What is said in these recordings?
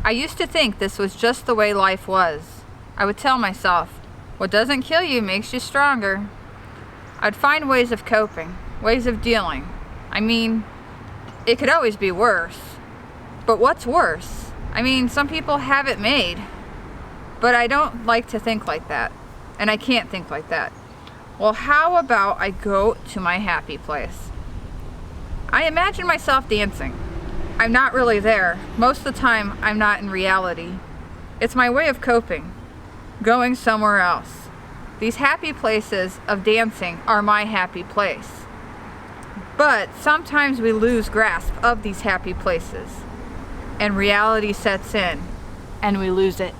I used to think this was just the way life was. I would tell myself, what doesn't kill you makes you stronger. I'd find ways of coping, ways of dealing. I mean, it could always be worse. But what's worse? I mean, some people have it made. But I don't like to think like that. And I can't think like that. Well, how about I go to my happy place? I imagine myself dancing. I'm not really there. Most of the time, I'm not in reality. It's my way of coping, going somewhere else. These happy places of dancing are my happy place. But sometimes we lose grasp of these happy places, and reality sets in, and we lose it.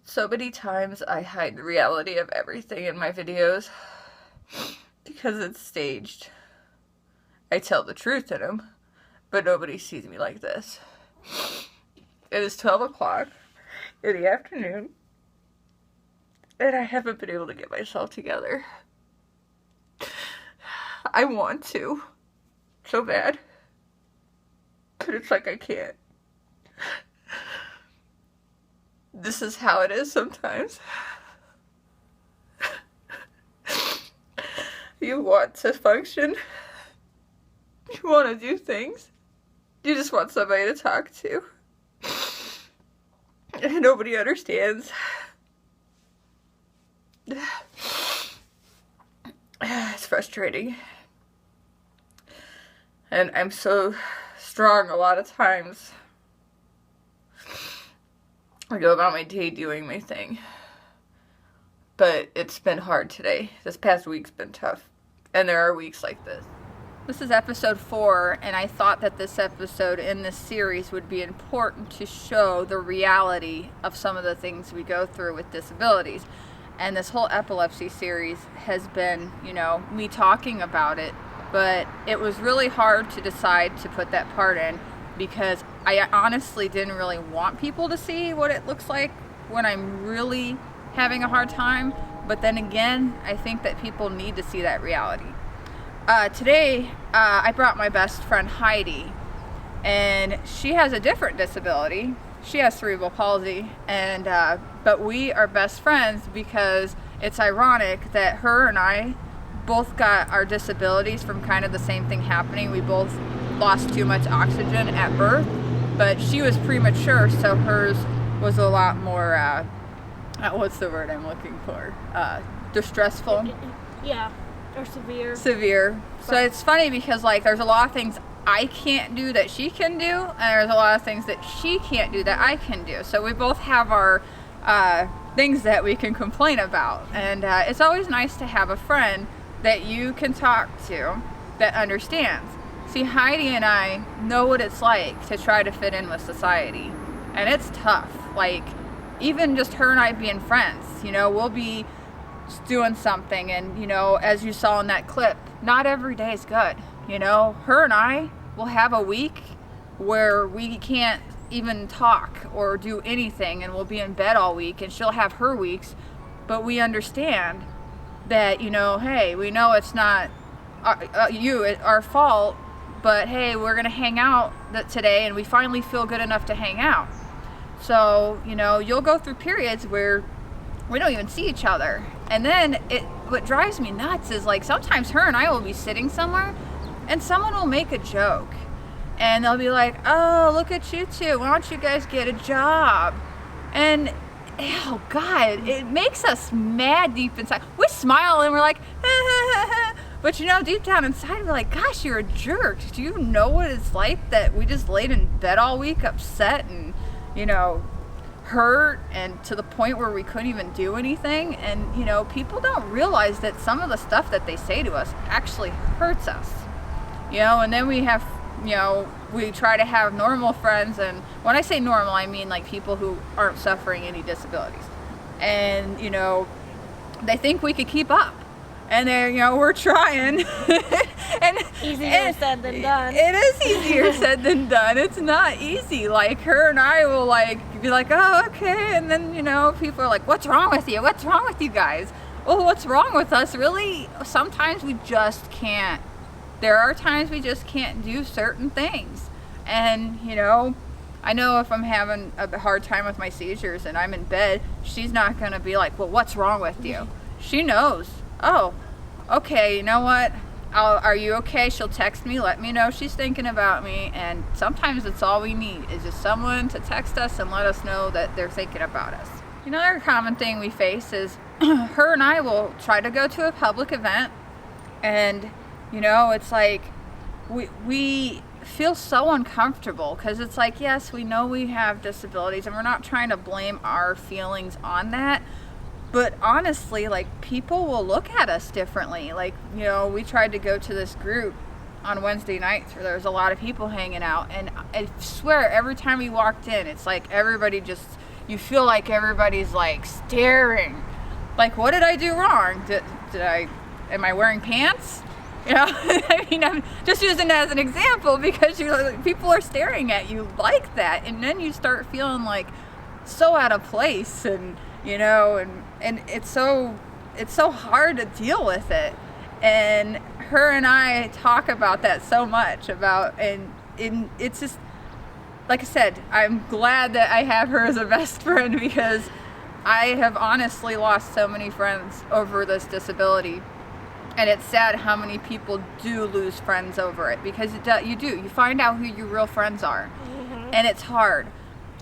So many times I hide the reality of everything in my videos because it's staged. I tell the truth in them, but nobody sees me like this. It is 12 o'clock in the afternoon, and I haven't been able to get myself together. I want to, so bad, but it's like I can't. This is how it is sometimes. You want to function. You want to do things. You just want somebody to talk to. And nobody understands. It's frustrating. And I'm so strong a lot of times. I go about my day doing my thing. But it's been hard today. This past week's been tough. And there are weeks like this. This is episode 4, and I thought that this episode in this series would be important to show the reality of some of the things we go through with disabilities. And this whole epilepsy series has been, me talking about it. But it was really hard to decide to put that part in, because I honestly didn't really want people to see what it looks like when I'm really having a hard time. But then again, I think that people need to see that reality. Today, I brought my best friend Heidi, and she has a different disability. She has cerebral palsy, and but we are best friends because it's ironic that her and I both got our disabilities from kind of the same thing happening. We both lost too much oxygen at birth, but she was premature, so hers was a lot more, what's the word I'm looking for? Distressful? Yeah, or severe. Severe. So it's funny because, there's a lot of things I can't do that she can do, and there's a lot of things that she can't do that I can do. So we both have our things that we can complain about. And it's always nice to have a friend that you can talk to that understands. See, Heidi and I know what it's like to try to fit in with society. And it's tough. Even just her and I being friends, we'll be doing something, and, as you saw in that clip, not every day is good. Her and I will have a week where we can't even talk or do anything, and we'll be in bed all week, and she'll have her weeks, but we understand that, hey, we know it's not our fault, but hey, we're gonna hang out today, and we finally feel good enough to hang out. So, you'll go through periods where we don't even see each other. And then what drives me nuts is, like, sometimes her and I will be sitting somewhere and someone will make a joke and they'll be like, oh, look at you two, why don't you guys get a job? And oh God, it makes us mad deep inside. We smile and we're like, but deep down inside we're like, gosh, you're a jerk. Do you know what it's like that we just laid in bed all week upset and hurt, and to the point where we couldn't even do anything? And people don't realize that some of the stuff that they say to us actually hurts us. And then we have, we try to have normal friends, and when I say normal, I mean like people who aren't suffering any disabilities, and they think we could keep up, and they're we're trying. and Easier said than done. It is easier said than done. It's not easy. Like, her and I will be like, oh, okay, and then people are like, what's wrong with you? What's wrong with you guys? Well, what's wrong with us? Really, sometimes we just can't. There are times we just can't do certain things. And, I know if I'm having a hard time with my seizures and I'm in bed, she's not going to be like, well, what's wrong with you? She knows. Oh, okay, you know what? Are you okay? She'll text me, let me know she's thinking about me. And sometimes it's all we need is just someone to text us and let us know that they're thinking about us. Another common thing we face is her and I will try to go to a public event, and it's like we feel so uncomfortable because it's like, yes, we know we have disabilities and we're not trying to blame our feelings on that, but honestly, like, people will look at us differently. Like, we tried to go to this group on Wednesday nights where there was a lot of people hanging out, and I swear every time we walked in, it's like you feel like everybody's like staring, like, what did I do wrong? Am I wearing pants? I mean, I'm just using it as an example because people are staring at you like that, and then you start feeling like so out of place, and and it's so hard to deal with it. And her and I talk about that so much and it's just, like I said, I'm glad that I have her as a best friend, because I have honestly lost so many friends over this disability. And it's sad how many people do lose friends over it, because you find out who your real friends are. Mm-hmm. And it's hard.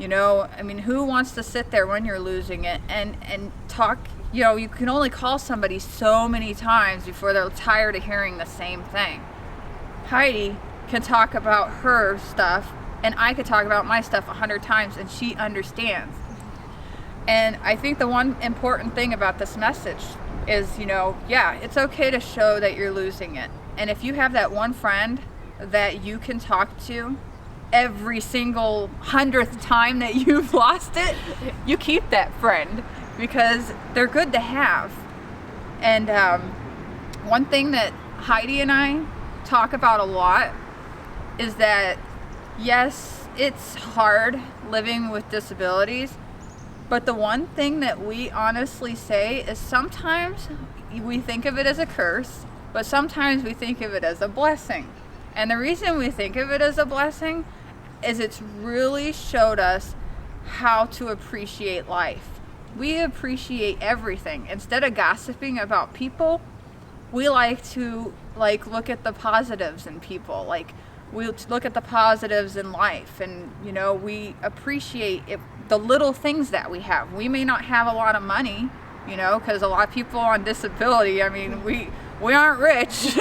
I mean, who wants to sit there when you're losing it and talk? You can only call somebody so many times before they're tired of hearing the same thing. Heidi can talk about her stuff, and I could talk about my stuff 100 times, and she understands. And I think the one important thing about this message is, it's okay to show that you're losing it. And if you have that one friend that you can talk to every single 100th time that you've lost it, you keep that friend, because they're good to have. And one thing that Heidi and I talk about a lot is that, yes, it's hard living with disabilities, but the one thing that we honestly say is sometimes we think of it as a curse, but sometimes we think of it as a blessing. And the reason we think of it as a blessing is it's really showed us how to appreciate life. We appreciate everything. Instead of gossiping about people, we like to look at the positives in people. Like, we look at the positives in life, and we appreciate the little things that we have. We may not have a lot of money, because a lot of people on disability, I mean, we aren't rich.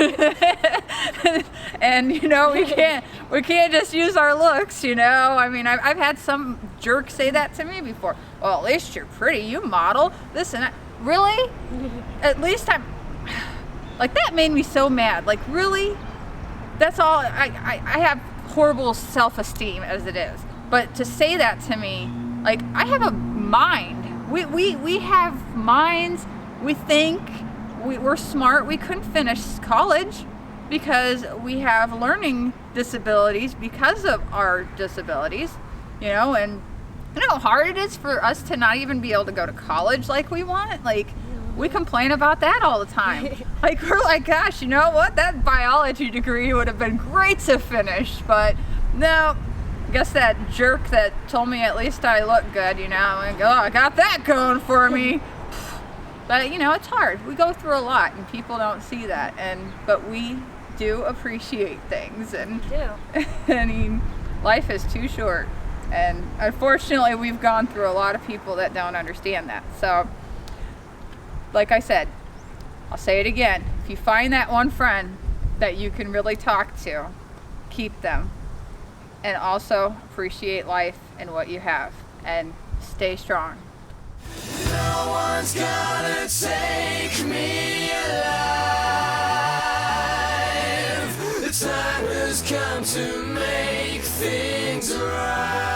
And we can't just use our looks. I mean, I've had some jerk say that to me before. Well, at least you're pretty, you model this and that. Really? At least I'm like, that made me so mad. Like, really? That's all. I have horrible self-esteem as it is, but to say that to me, like, I have a mind. We have minds. We think. We're smart. We couldn't finish college because we have learning disabilities because of our disabilities, and how hard it is for us to not even be able to go to college like we want. Like, We complain about that all the time. Like, we're like, gosh, you know what? That biology degree would have been great to finish, but no. I guess that jerk that told me at least I look good, you know, I'm like, oh, I got that going for me. But, you know, it's hard. We go through a lot, and people don't see that. But we do appreciate things. And We do. I mean, life is too short. And unfortunately, we've gone through a lot of people that don't understand that. So, like I said, I'll say it again. If you find that one friend that you can really talk to, keep them. And also appreciate life and what you have. And stay strong. No one's gonna take me alive. The time has come to make things right.